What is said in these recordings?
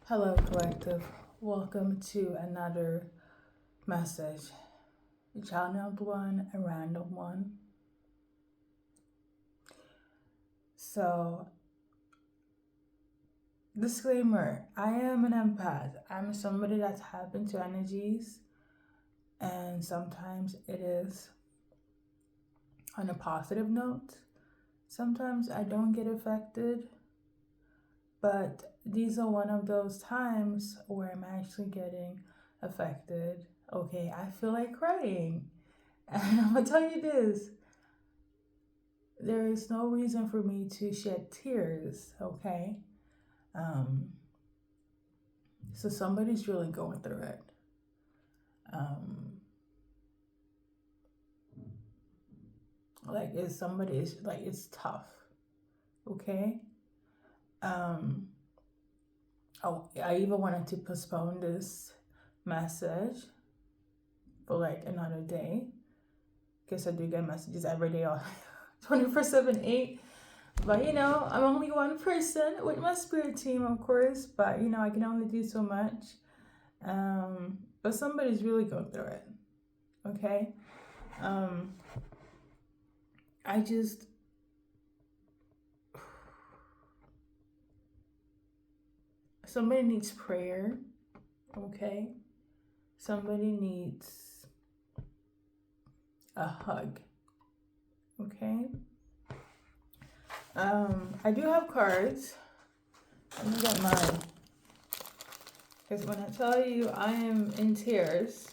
Hello, collective. Welcome to another message. A channeled one, a random one. So, disclaimer, I am an empath. I'm somebody that's happen to energies, and sometimes it is on a positive note. Sometimes I don't get affected, but these are one of those times where I'm actually getting affected. Okay, I feel like crying. And I'm gonna tell you this, there is no reason for me to shed tears, okay? Um, so somebody's really going through it. Um, like it's somebody's like it's tough, okay? Um, oh, I even wanted to postpone this message for like another day because I do get messages every day, all 24/7, 8. But I'm only one person with my spirit team, of course. But I can only do so much. But somebody's really going through it. Okay. Um, I just somebody needs prayer. Okay. Somebody needs a hug. Okay. I do have cards. Let me get mine. Because when I tell you I am in tears,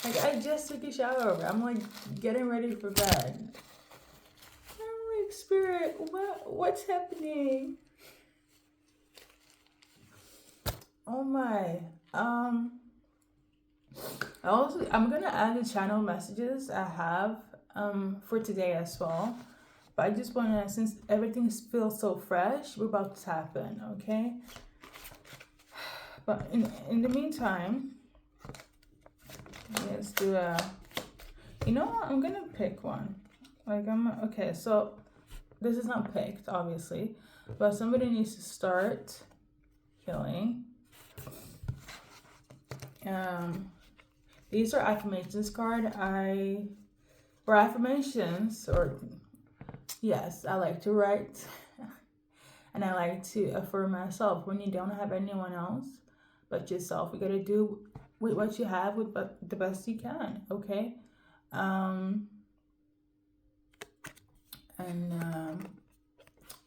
like I just took a shower. I'm like getting ready for bed. I'm like, Spirit, what's happening? Oh my. I'm gonna add the channel messages I have for today as well. But I just wanna, since everything feels so fresh, we're about to tap in, okay? But in the meantime, let's do a. You know what? I'm gonna pick one. Okay. So this is not picked, obviously, but somebody needs to start healing. These are affirmations card. Or affirmations, or yes, I like to write, and I like to affirm myself. When you don't have anyone else but yourself, you gotta do with what you have with the best you can. Okay. And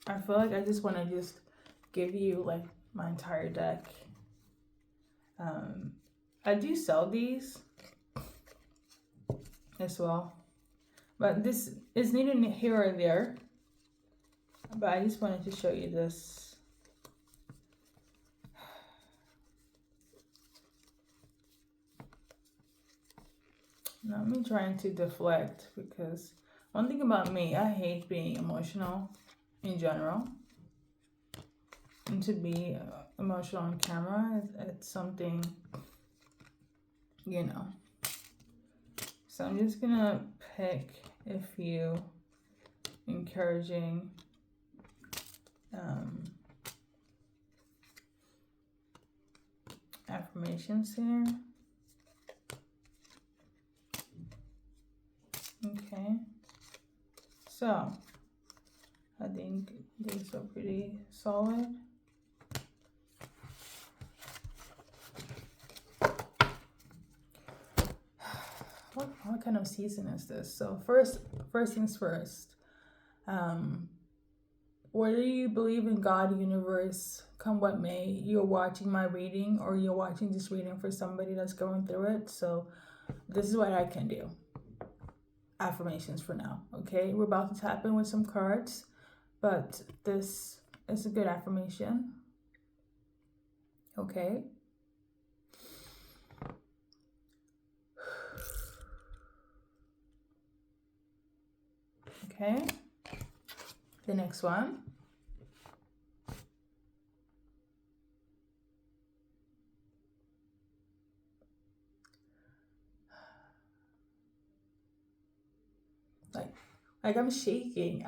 I feel like I just want to just give you like my entire deck. I do sell these as well, but this is needed here or there. But I just wanted to show you this. Now I'm trying to deflect, because one thing about me, I hate being emotional in general. And to be emotional on camera, it's something, So I'm just gonna pick a few encouraging affirmations here. Okay, so I think these are pretty solid. What kind of season is this? So first things first. Whether you believe in God, universe, come what may, you're watching my reading, or you're watching this reading for somebody that's going through it. So this is what I can do. Affirmations for now. Okay, we're about to tap in with some cards, but this is a good affirmation. Okay. Okay. The next one. Like I'm shaking.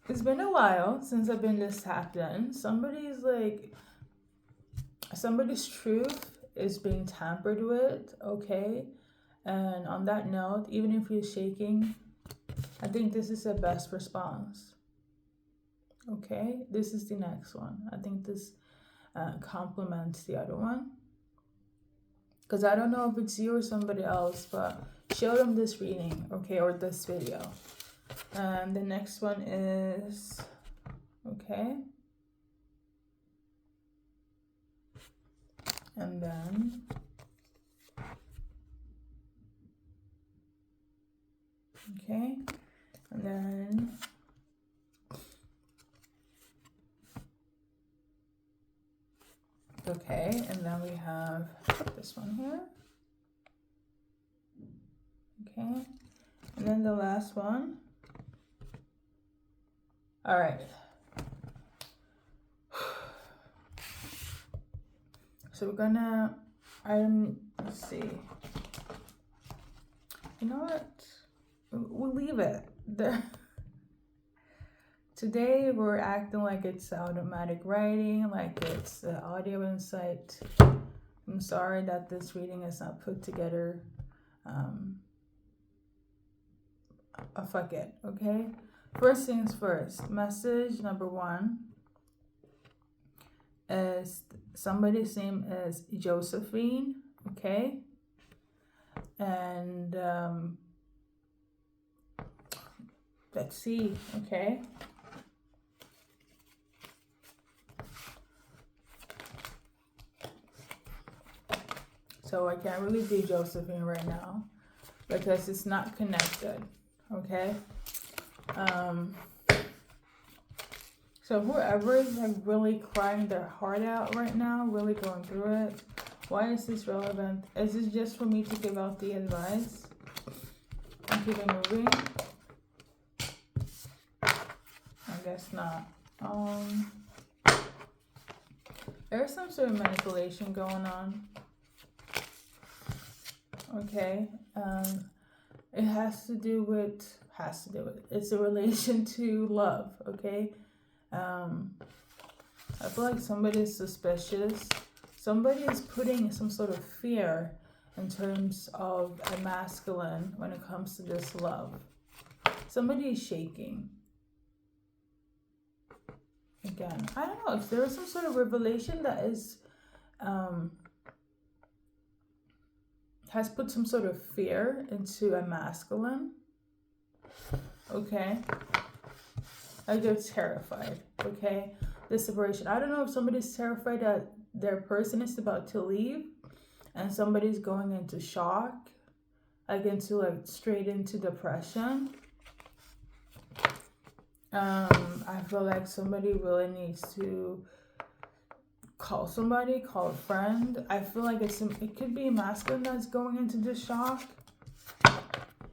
It's been a while since I've been this tapped in. Somebody's truth is being tampered with, okay? And on that note, even if you're shaking, I think this is the best response, okay? This is the next one. I think this complements the other one. Because I don't know if it's you or somebody else, but show them this reading, okay, or this video. And the next one is, okay. And then, okay. And then, okay. And then we have this one here. Okay. And then the last one. All right. So we're gonna, let's see. You know what? We'll leave it there. Today we're acting like it's automatic writing, like it's the audio insight. I'm sorry that this reading is not put together. Fuck it, okay? First things first, message number 1 is somebody's name is Josephine, okay? And let's see, okay? So I can't really do Josephine right now because it's not connected, okay? So whoever is like really crying their heart out right now, really going through it, why is this relevant? Is this just for me to give out the advice and keep it moving? I guess not. There's some sort of manipulation going on. Okay. It has to do with, it's a relation to love, okay? I feel like somebody's suspicious. Somebody is putting some sort of fear in terms of a masculine when it comes to this love. Somebody is shaking. Again, I don't know if there is some sort of revelation that is, has put some sort of fear into a masculine. Okay. Like they're terrified, okay? The separation. I don't know if somebody's terrified that their person is about to leave and somebody's going into shock, like straight into depression. I feel like somebody really needs to call somebody, call a friend. I feel like it could be a masculine that's going into this shock.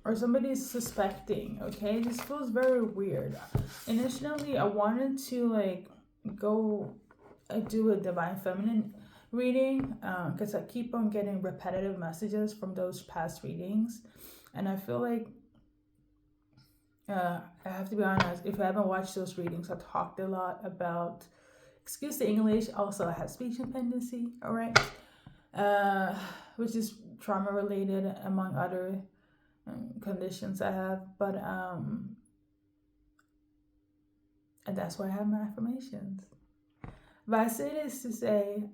Or somebody's suspecting, okay? This feels very weird. Initially, I wanted to go do a Divine Feminine reading because I keep on getting repetitive messages from those past readings. And I feel like, I have to be honest, if you haven't watched those readings, I talked a lot about, excuse the English, also I have speech impedancy, all right? Which is trauma related among other conditions I have, but and that's why I have my affirmations. But I say this to say,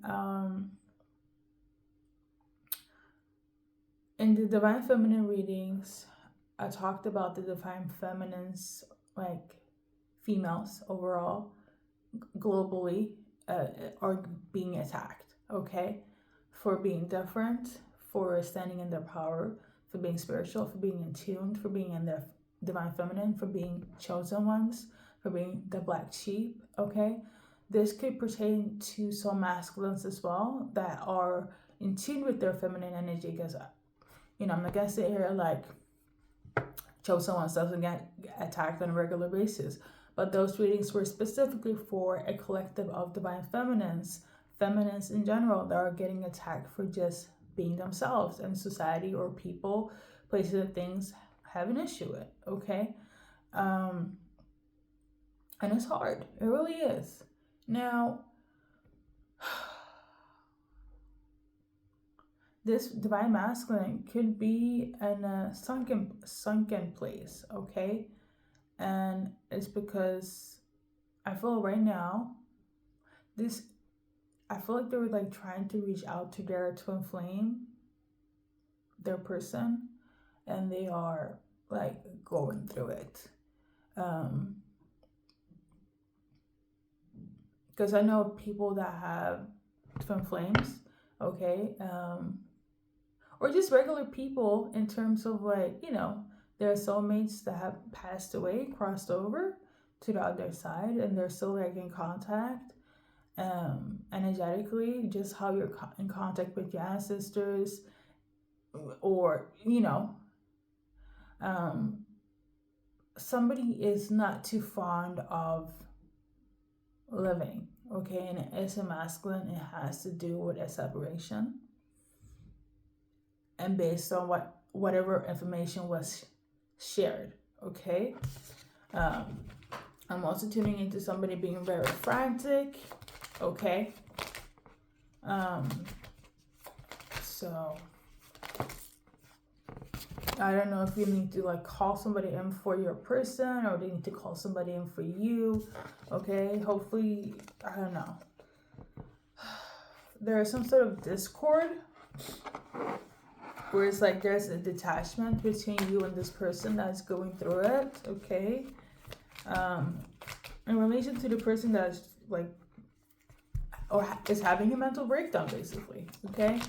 in the Divine Feminine readings, I talked about the Divine Feminines, like females overall, globally, are being attacked, okay? For being different, for standing in their power, for being spiritual, for being in tune, for being in their Divine Feminine, for being chosen ones, for being the black sheep, okay? This could pertain to some masculines as well that are in tune with their feminine energy because, I'm not going to sit here like chosen ones doesn't get attacked on a regular basis. But those readings were specifically for a collective of Divine Feminines in general that are getting attacked for just being themselves, and society or people, places, and things have an issue with, okay? And it's hard. It really is. Now, this divine masculine could be in a sunken place, okay? And it's because I feel right now, this I feel like they were like trying to reach out to their twin flame, their person, and they are like going through it. Because I know people that have twin flames, okay, or just regular people in terms of like, their soulmates that have passed away, crossed over to the other side, and they're still like in contact, energetically, just how you're in contact with your ancestors, or somebody is not too fond of living, okay, and it's a masculine. It has to do with a separation, and based on whatever information was shared, okay. I'm also tuning into somebody being very frantic, okay. So I don't know if you need to like call somebody in for your person, or they need to call somebody in for you, okay. Hopefully, I don't know, there is some sort of discord where it's like there's a detachment between you and this person that's going through it, okay. In relation to the person that's like, or is having a mental breakdown, basically, okay.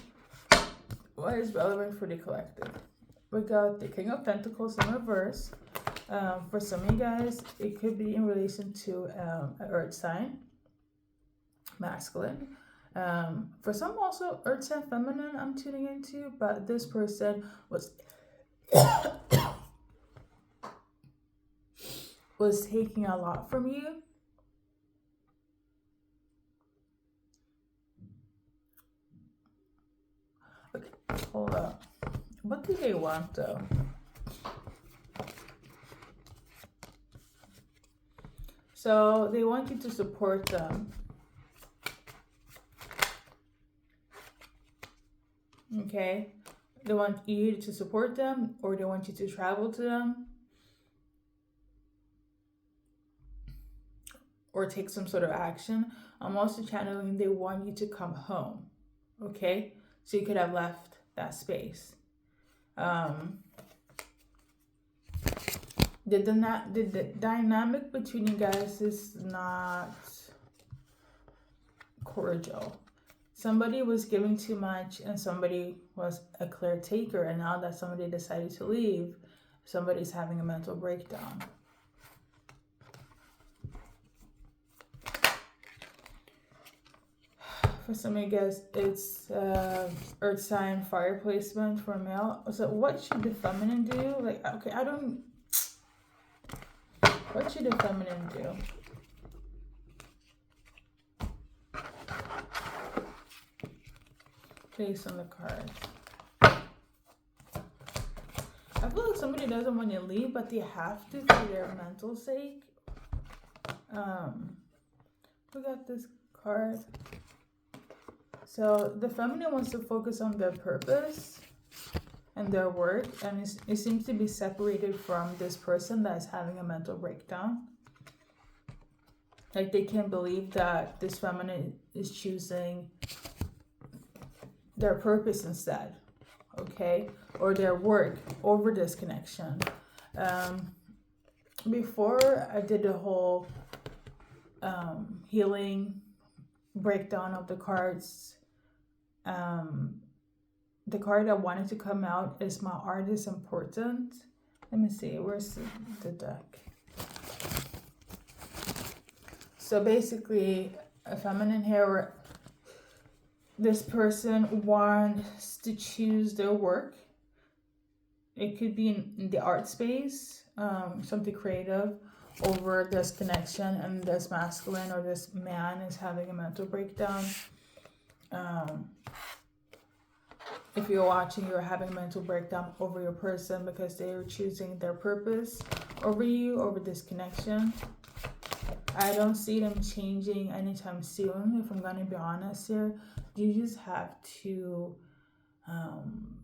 What is relevant for the collective? We got the King of Pentacles in reverse. For some of you guys, it could be in relation to an earth sign, masculine. For some also earth sign feminine I'm tuning into, but this person was was taking a lot from you. Okay, hold up. What do they want though? So they want you to support them. Okay, they want you to support them, or they want you to travel to them, or take some sort of action. I'm also channeling they want you to come home, okay? So you could have left that space. The dynamic between you guys is not cordial. Somebody was giving too much and somebody was a clear taker, and now that somebody decided to leave, somebody's having a mental breakdown. For some of you guys, it's earth sign fire placement for male. So what should the feminine do? Like, okay, what should the feminine do? Based on the cards. I feel like somebody doesn't want to leave, but they have to for their mental sake. We got this card. So the feminine wants to focus on their purpose and their work, and it seems to be separated from this person that's having a mental breakdown. Like, they can't believe that this feminine is choosing their purpose instead, okay, or their work over this connection. Before I did the whole healing breakdown of the cards, the card that wanted to come out is my art is important. Let me see, where's the deck? So basically, a feminine here, this person wants to choose their work. It could be in the art space, something creative, over this connection, and this masculine or this man is having a mental breakdown. If you're watching, you're having a mental breakdown over your person because they're choosing their purpose over you, over this connection. I don't see them changing anytime soon, if I'm going to be honest here. You just have to um,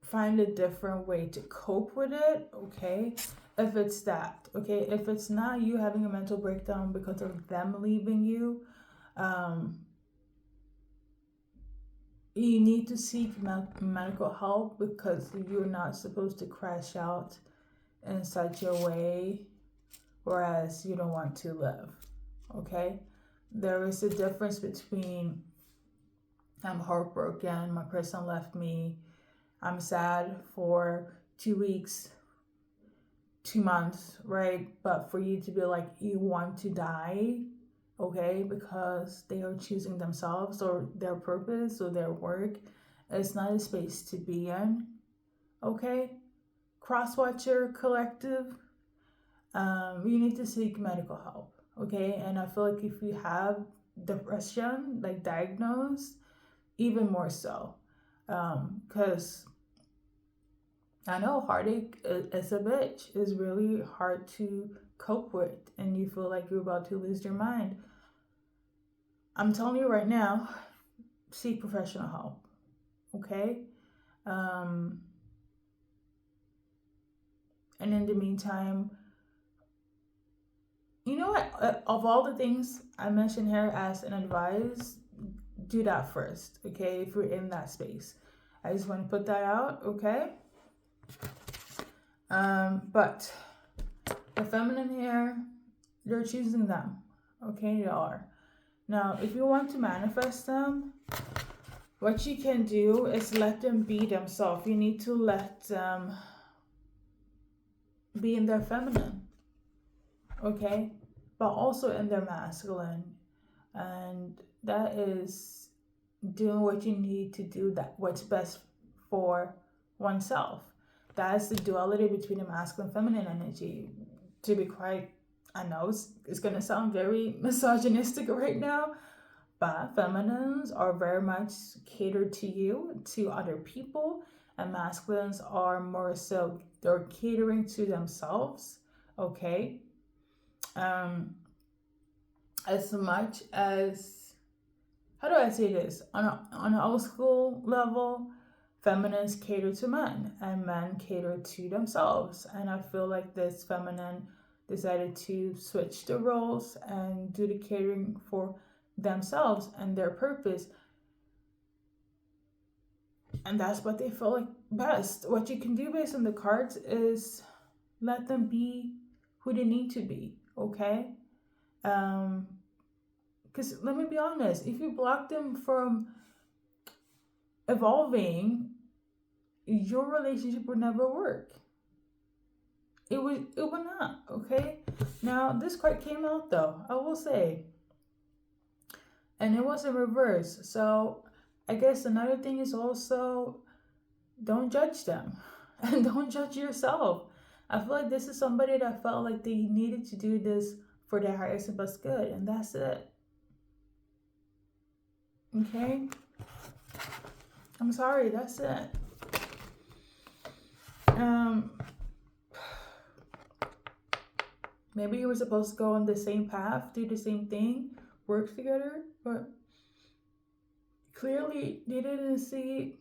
find a different way to cope with it, okay? If it's that, okay? If it's not you having a mental breakdown because of them leaving you, um, you need to seek medical help because you're not supposed to crash out in such a way whereas you don't want to live, okay? There is a difference between I'm heartbroken, my person left me, I'm sad for 2 weeks, 2 months, right? But for you to be like, you want to die, okay, because they are choosing themselves or their purpose or their work, it's not a space to be in, okay? Crosswatcher Collective, you need to seek medical help, okay? And I feel like if you have depression, like diagnosed, even more so, because I know heartache is a bitch. It's really hard to cope with, and you feel like you're about to lose your mind. I'm telling you right now, seek professional help, okay? Um, and in the meantime, you know what? Of all the things I mentioned here as an advice, do that first, okay? If you're in that space, I just want to put that out, okay? But the feminine here, they're choosing them, okay? They are. Now, if you want to manifest them, what you can do is let them be themselves. You need to let them be in their feminine, okay? But also in their masculine. And that is doing what you need to do, that what's best for oneself. That's the duality between the masculine and feminine energy. To be quite, I know it's going to sound very misogynistic right now, but feminines are very much catered to you, to other people, and masculines are more so they're catering to themselves. Okay, um, as much as how do I say this on an old school level, feminines cater to men and men cater to themselves, and I feel like this feminine decided to switch the roles and do the catering for themselves and their purpose, and that's what they feel like best. What you can do based on the cards is let them be who they need to be, okay? um because let me be honest, if you block them from evolving, your relationship would never work. It would not, okay? Now this card came out though, I will say, and it was in reverse. So I guess another thing is also don't judge them and don't judge yourself. I feel like this is somebody that felt like they needed to do this for their highest and best good, and that's it. Okay? I'm sorry, that's it. Um, maybe you were supposed to go on the same path, do the same thing, work together, but clearly they didn't see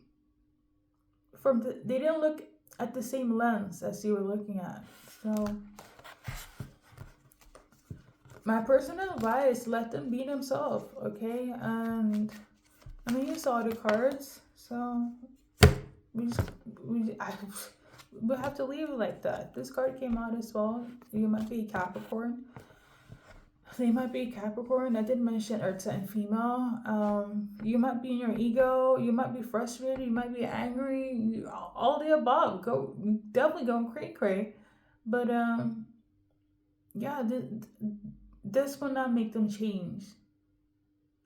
they didn't look at the same lens as you were looking at. So my personal advice, let them be themselves, okay? And I mean, you saw the cards, so we just we have to leave it like that. This card came out as well. You might be Capricorn. They might be Capricorn. I did mention Earth sign female. You might be in your ego. You might be frustrated. You might be angry. All the above. Go definitely going cray cray. But yeah, this will not make them change.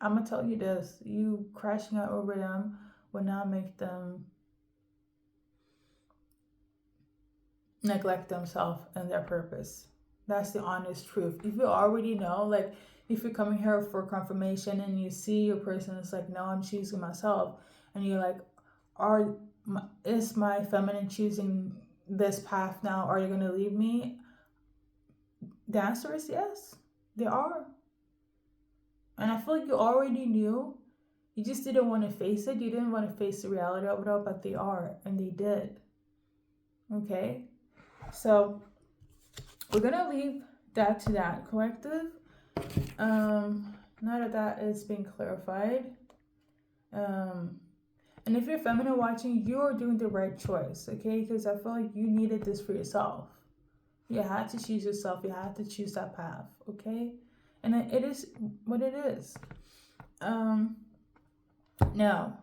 I'm gonna tell you this: you crashing out over them will not make them neglect themselves and their purpose. That's the honest truth. If you already know, like if you're coming here for confirmation and you see your person is like, no, I'm choosing myself, and you're like, is my feminine choosing this path now? Are you gonna leave me? The answer is yes, they are. And I feel like you already knew. You just didn't want to face it. You didn't want to face the reality of it all, but they are, and they did. Okay? So we're gonna leave that to that collective. Now that that is being clarified. And if you're feminine watching, you are doing the right choice, okay? Because I feel like you needed this for yourself. You had to choose yourself. You had to choose that path, okay? And it is what it is. Now,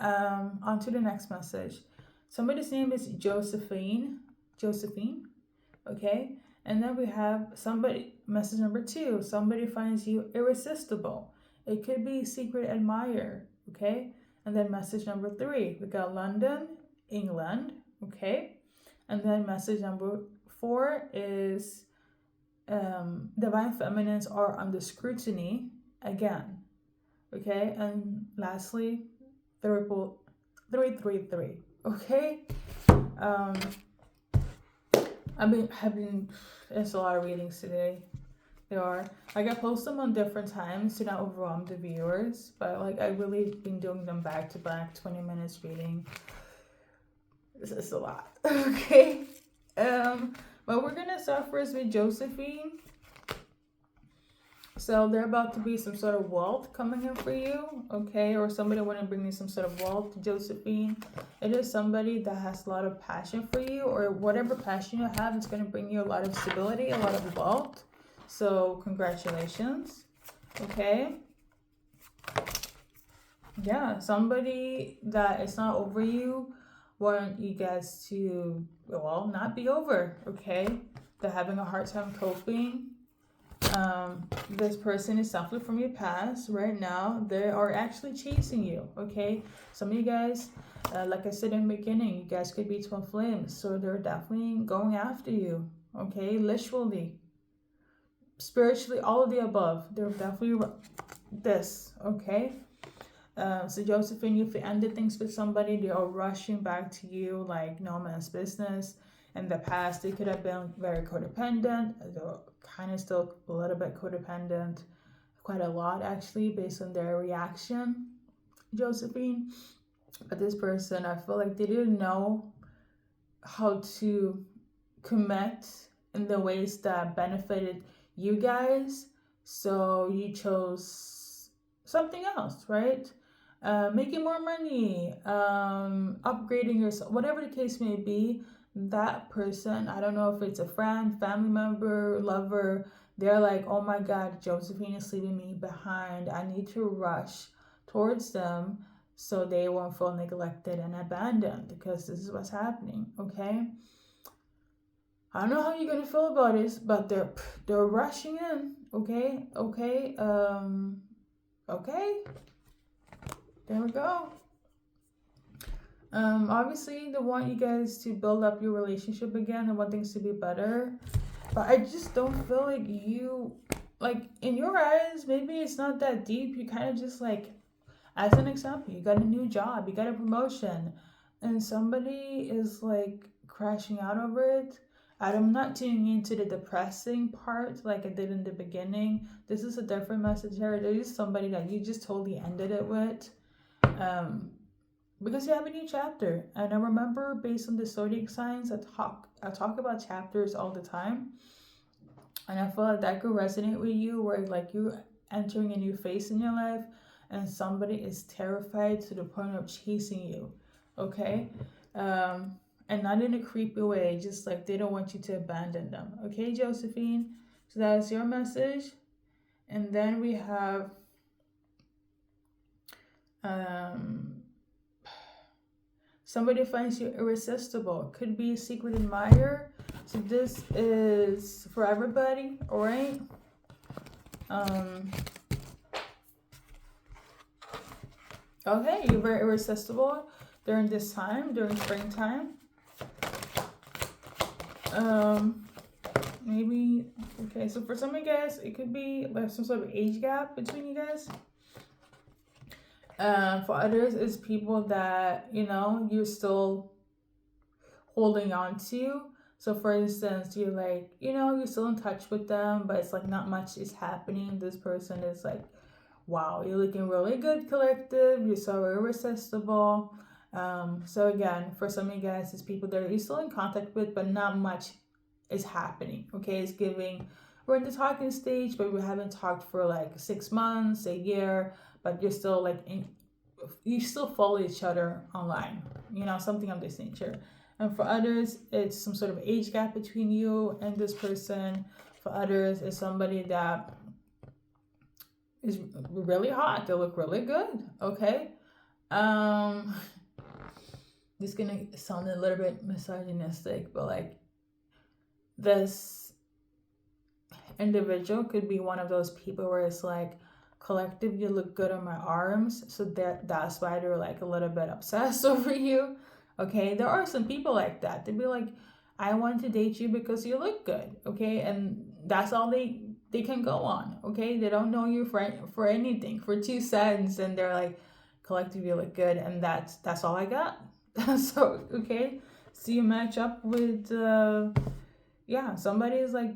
on to the next message. Somebody's name is Josephine, okay? And then we have somebody, message number 2, somebody finds you irresistible. It could be secret admirer, okay? And then message number 3, we got London, England, okay? And then message number 4 is divine feminines are under scrutiny again, okay? And lastly, 333, okay? I've been having, there's a lot of readings today. There are, like, I post them on different times to not overwhelm the viewers, but like I really been doing them back to back, 20 minutes reading. This is a lot. Okay. But we're gonna start first with Josephine. So there about to be some sort of wealth coming in for you, okay? Or somebody want to bring you some sort of wealth, Josephine. It is somebody that has a lot of passion for you, or whatever passion you have, it's going to bring you a lot of stability, a lot of wealth. So congratulations, okay? Yeah, somebody that is not over you, want you guys to, well, not be over, okay? They're having a hard time coping. This person is suffering from your past right now. They are actually chasing you, okay? Some of you guys, like I said in the beginning, you guys could be twin flames, so they're definitely going after you, okay? Literally, spiritually, all of the above. They're definitely this, okay? So Josephine, if you ended things with somebody, they are rushing back to you like no man's business. In the past, they could have been very codependent. They're kind of still a little bit codependent, quite a lot actually, based on their reaction, Josephine. But this person, I feel like they didn't know how to commit in the ways that benefited you guys. So you chose something else, right? Making more money, upgrading yourself, whatever the case may be. That person, I don't know if it's a friend, family member, lover, they're like, oh my God, Josephine is leaving me behind. I need to rush towards them so they won't feel neglected and abandoned, because this is what's happening, okay? I don't know how you're gonna feel about this, but they're rushing in, okay? Okay, okay. There we go. Obviously, they want you guys to build up your relationship again and want things to be better. But I just don't feel like you, like, in your eyes, maybe it's not that deep. You kind of just like, as an example, you got a new job, you got a promotion, and somebody is like crashing out over it. I'm not tuning into the depressing part like I did in the beginning. This is a different message here. There is somebody that you just totally ended it with. Because you have a new chapter. And I remember, based on the zodiac signs, I talk about chapters all the time. And I feel like that could resonate with you, where like you entering a new phase in your life and somebody is terrified to the point of chasing you. Okay? And not in a creepy way, just like they don't want you to abandon them. Okay, Josephine? So that's your message. And then we have somebody finds you irresistible. Could be a secret admirer. So this is for everybody, all right? Okay, you're very irresistible during this time, during springtime. Maybe, okay, so for some of you guys, it could be like some sort of age gap between you guys. For others, it's people that, you know, you're still holding on to. So for instance, you're like, you're still in touch with them, but it's like not much is happening. This person is like, wow, you're looking really good, collective. You're so irresistible. So again, for some of you guys, it's people that you're still in contact with, but not much is happening. Okay, it's giving, we're in the talking stage, but we haven't talked for like 6 months, a year, but you're still like you still follow each other online, something of this nature. And for others, it's some sort of age gap between you and this person. For others, it's somebody that is really hot. They look really good. Okay. This is gonna sound a little bit misogynistic, but like this individual could be one of those people where it's like, collective, you look good on my arms, so that's why they're like a little bit obsessed over you. Okay, there are some people like that. They'd be like, I want to date you because you look good. Okay, and that's all they can go on. Okay, they don't know you for anything, for 2 cents, and they're like, collective, you look good, and that's all I got. So okay, so you match up with somebody is like,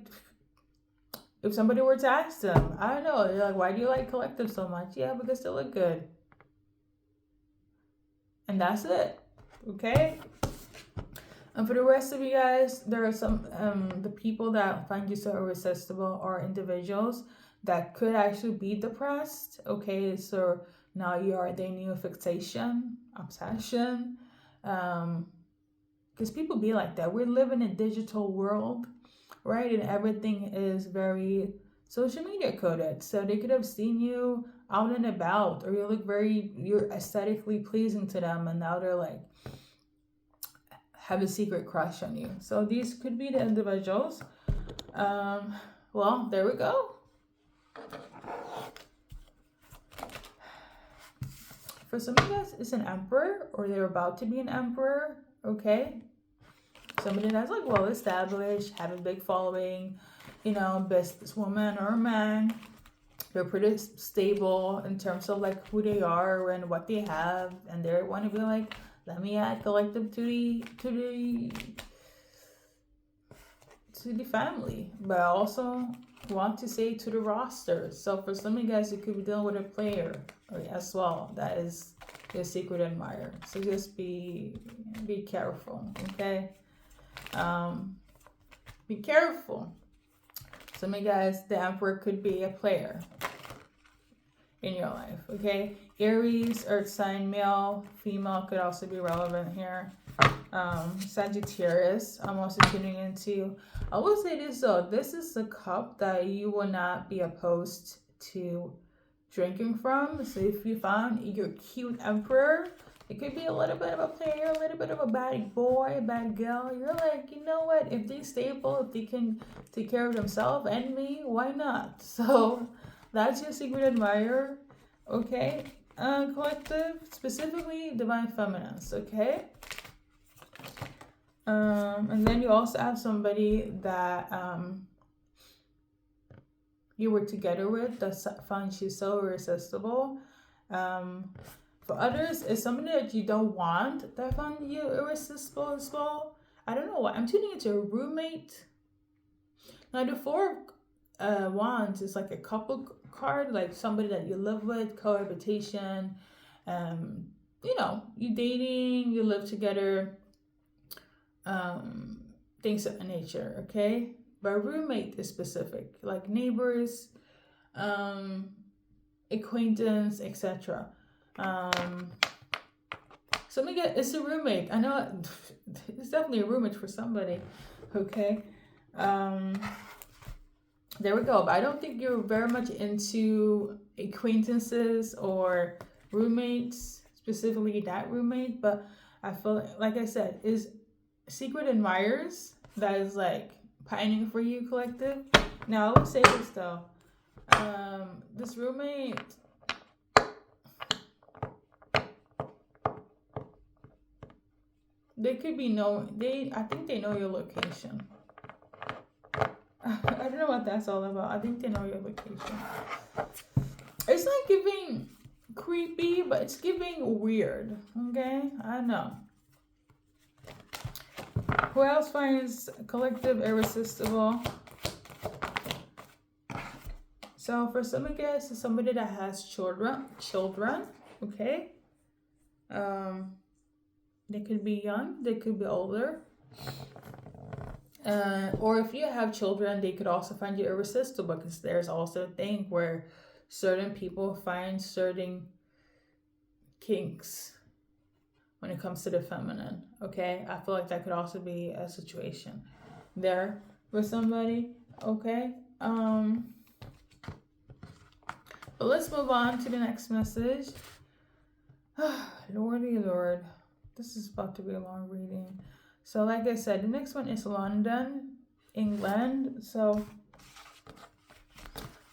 if somebody were to ask them, I don't know, they're like, why do you like collective so much? Yeah, because they look good. And that's it. Okay? And for the rest of you guys, there are some the people that find you so irresistible are individuals that could actually be depressed. Okay, so now they need a fixation, obsession. Because people be like that. We live in a digital world, right? And everything is very social media coded. So they could have seen you out and about, or you're aesthetically pleasing to them, and now they're like, have a secret crush on you. So these could be the individuals. Well, there we go. For some of you guys, it's an emperor, or they're about to be an emperor. Okay, somebody that's like well established, have a big following, businesswoman or man. They're pretty stable in terms of like who they are and what they have, and they want to be like, let me add collective to the family, but I also want to say to the roster. So for some of you guys, you could be dealing with a player as well that is your secret admirer. So just be careful, okay? Be careful. Some of you guys, the emperor could be a player in your life, okay? Aries, earth sign, male, female could also be relevant here. Sagittarius, I'm also tuning into. I will say this though, this is a cup that you will not be opposed to drinking from. So if you found your cute emperor, it could be a little bit of a player, a little bit of a bad boy, a bad girl. You're like, you know what? If they're stable, if they can take care of themselves and me, why not? So that's your secret admirer, okay? Collective, specifically divine feminines, okay? And then you also have somebody that you were together with that finds you so irresistible. For others, it's somebody that you don't want that finds you irresistible as well. I don't know why. I'm tuning into a roommate. Now the Four of Wands is like a couple card, like somebody that you live with, cohabitation. You dating, you live together. Things of that nature, okay? But roommate is specific, like neighbors, acquaintance, etc. So let me get, it's a roommate. I know it's definitely a roommate for somebody, okay? There we go. But I don't think you're very much into acquaintances or roommates, specifically that roommate. But I feel like I said, is secret admirers that is like pining for you, collective. Now I would say this though. This roommate, they could be I think they know your location. I don't know what that's all about. I think they know your location. It's not giving creepy, but it's giving weird. Okay? I don't know. Who else finds collective irresistible? So for some of you guys, it's somebody that has children, okay? They could be young, they could be older. Or if you have children, they could also find you irresistible, because there's also a thing where certain people find certain kinks when it comes to the feminine, okay? I feel like that could also be a situation there with somebody, okay? But let's move on to the next message. Lordy Lord, this is about to be a long reading. So like I said, the next one is London, England. So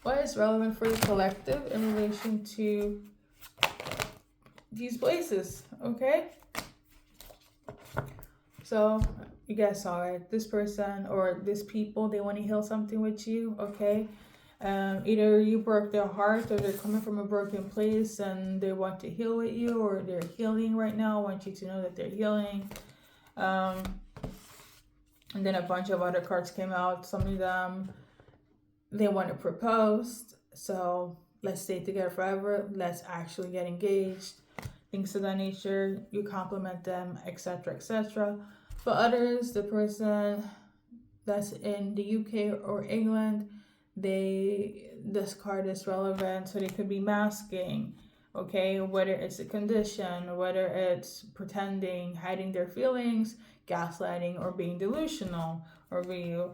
what is relevant for the collective in relation to these places, okay? So you guys saw it. This person or this people, they want to heal something with you, okay? Either you broke their heart, or they're coming from a broken place and they want to heal with you, or they're healing right now, want you to know that they're healing. And then a bunch of other cards came out. Some of them, they want to propose. So let's stay together forever. Let's actually get engaged. Things of that nature. You compliment them, etc., etc. For others, the person that's in the UK or England, this card is relevant, so they could be masking, okay, whether it's a condition, whether it's pretending, hiding their feelings, gaslighting, or being delusional. Or in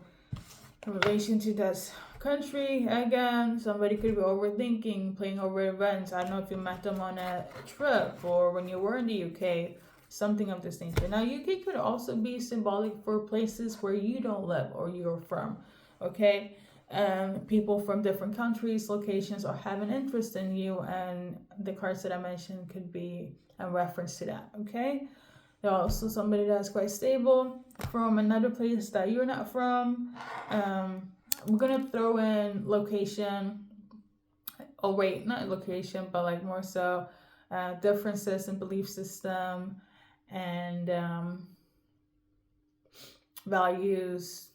relation to this country, again, somebody could be overthinking, playing over events. I don't know if you met them on a trip or when you were in the UK, something of this nature. Now, UK could also be symbolic for places where you don't live or you're from, okay? People from different countries, locations, or have an interest in you, and the cards that I mentioned could be a reference to that, okay? They're also somebody that's quite stable from another place that you're not from. We're gonna throw in location. Oh wait, not location, but like more so differences in belief system and values,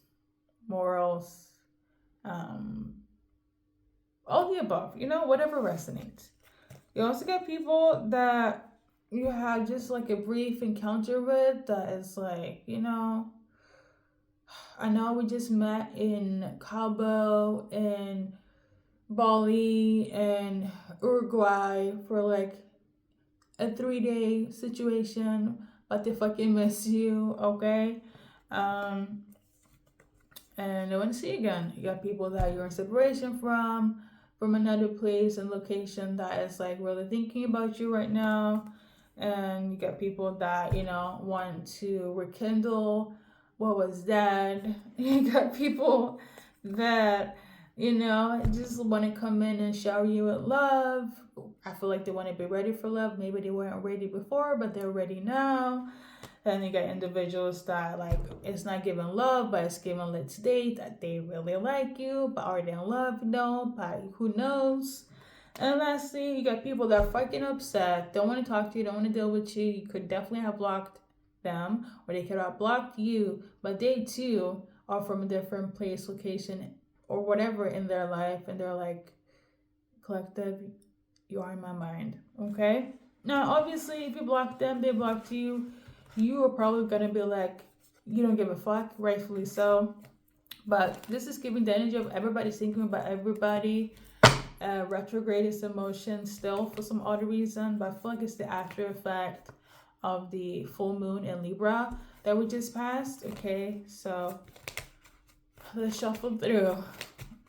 morals, all the above, whatever resonates. You also get people that you have just like a brief encounter with that is like, I know we just met in Cabo and Bali and Uruguay for like a 3-day situation, but they fucking miss you, okay? And they want to see you again. You got people that you're in separation from another place and location that is like really thinking about you right now. And you got people that, want to rekindle what was dead. You got people that, just want to come in and shower you with love. I feel like they want to be ready for love. Maybe they weren't ready before, but they're ready now. And you got individuals that like it's not giving love, but it's giving let's date, that they really like you, but are they in love? No, but who knows? And lastly, you got people that are fucking upset, don't want to talk to you, don't want to deal with you. You could definitely have blocked them, or they could have blocked you, but they too are from a different place, location, or whatever in their life, and they're like, collective, you are in my mind, okay? Now, obviously, if you block them, they blocked you, you are probably gonna be like, you don't give a fuck, rightfully so. But this is giving the energy of everybody's thinking about everybody. Retrograde is emotion still for some odd reason, but I feel like it's the after effect of the full moon in Libra that we just passed. Okay, so let's shuffle through.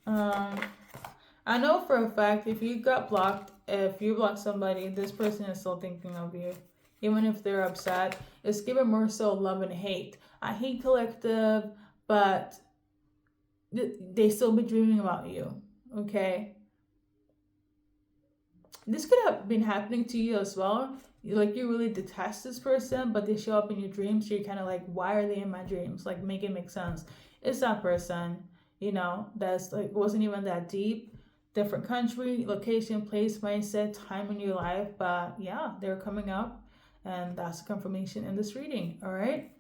I know for a fact if you got blocked, if you block somebody, this person is still thinking of you. Even if they're upset, it's given more so love and hate. I hate collective, but they still be dreaming about you, okay? This could have been happening to you as well. Like you really detest this person, but they show up in your dreams. So you're kind of like, why are they in my dreams? Like, make it make sense. It's that person, that's like wasn't even that deep. Different country, location, place, mindset, time in your life. But yeah, they're coming up. And that's a confirmation in this reading, all right?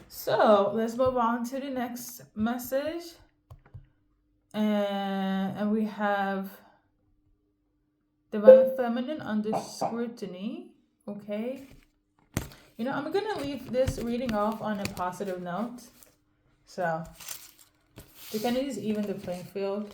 So let's move on to the next message. And we have Divine Feminine under scrutiny. Okay. I'm going to leave this reading off on a positive note. So, to kind of just even the playing field.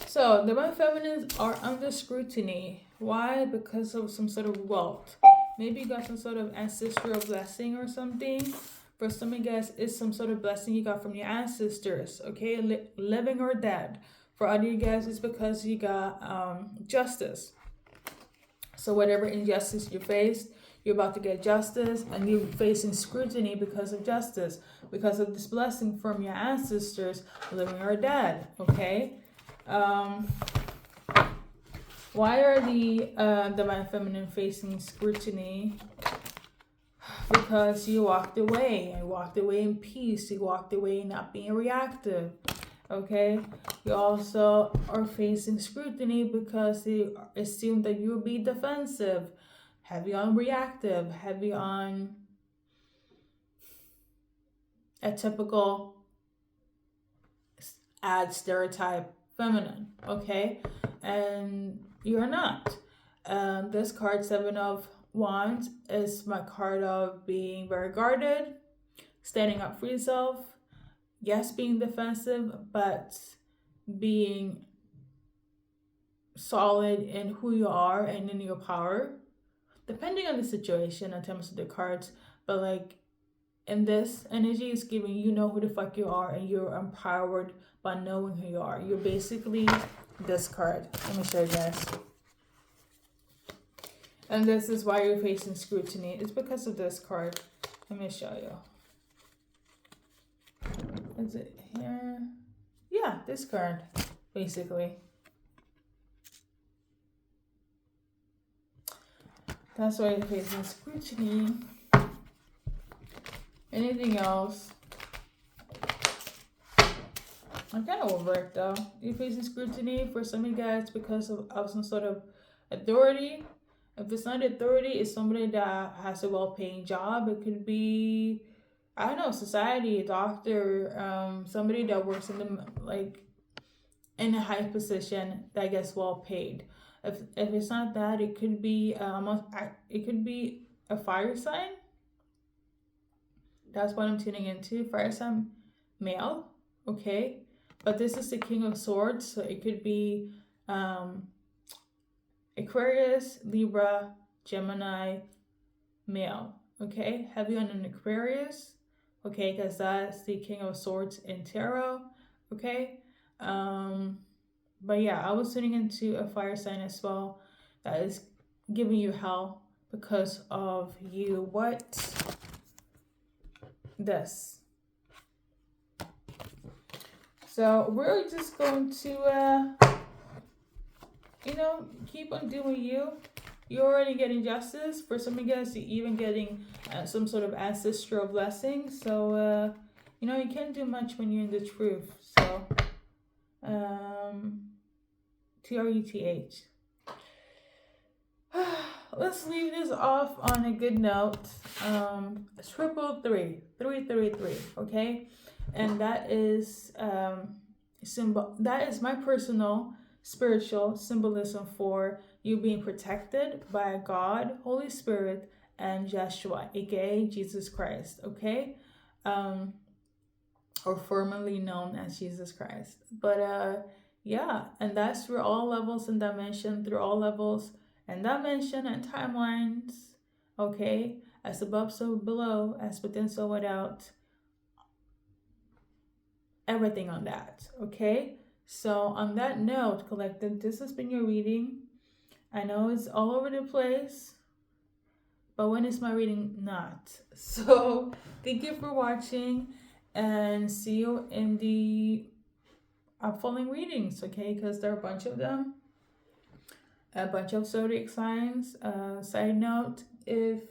So, Divine Feminines are under scrutiny. Why? Because of some sort of wealth. Maybe you got some sort of ancestral blessing or something. For some of you guys, it's some sort of blessing you got from your ancestors, okay? Living or dead. For other you guys, it's because you got justice. So whatever injustice you faced, you're about to get justice, and you're facing scrutiny because of justice, because of this blessing from your ancestors, living or dead, okay? Why are the Divine Feminine facing scrutiny? Because you walked away. You walked away in peace. You walked away not being reactive. Okay? You also are facing scrutiny because they assume that you'll be defensive, heavy on reactive, heavy on a typical ad stereotype feminine. Okay? And you're not. This card, Seven of Wands, is my card of being very guarded, standing up for yourself. Yes, being defensive, but being solid in who you are and in your power, depending on the situation in terms of the cards. But like in this energy, it's giving you know who the fuck you are, and you're empowered by knowing who you are. You're basically this card. Let me show you guys. And this is why you're facing scrutiny. It's because of this card. Let me show you. Is it here? Yeah, this card, basically. That's why you're facing scrutiny. Anything else? I'm kind of over it though. You're facing scrutiny for some of you guys because of some sort of authority. If it's not authority, it's somebody that has a well-paying job. It could be, I don't know, society, a doctor, somebody that works in in a high position that gets well paid. If it's not that, it could be a fire sign. That's what I'm tuning into. Fire sign male, okay? But this is the King of Swords, so it could be Aquarius, Libra, Gemini, male, okay? Heavy on an Aquarius, okay? Because that's the King of Swords in tarot, okay? But yeah, I was tuning into a fire sign as well that is giving you hell because of you. What? This. So we're just going to, keep on doing you. You're already getting justice. For some of you guys, you're even getting some sort of ancestral blessing. So, you can't do much when you're in the truth. So, TRUTH. Let's leave this off on a good note. 333, okay? And that is that is my personal spiritual symbolism for you being protected by God, Holy Spirit, and Joshua, aka Jesus Christ, okay? Or formerly known as Jesus Christ. But yeah, and that's through all levels and dimension, through all levels and dimension and timelines, okay? As above, so below, as within, so without. Everything on that, okay? So on that note, collective, this has been your reading. I know it's all over the place, but when is my reading not? So thank you for watching, and see you in the following readings, okay? Because there are a bunch of them, a bunch of zodiac signs. Side note, if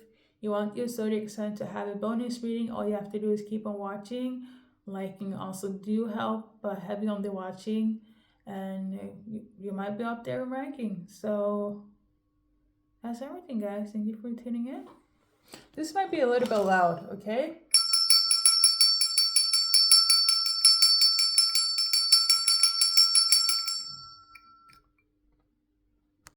you want your zodiac sign to have a bonus reading, all you have to do is keep on watching, Liking also do help, but heavy on the watching, and you might be up there ranking. So that's everything, guys. Thank you for tuning in. This might be a little bit loud, okay?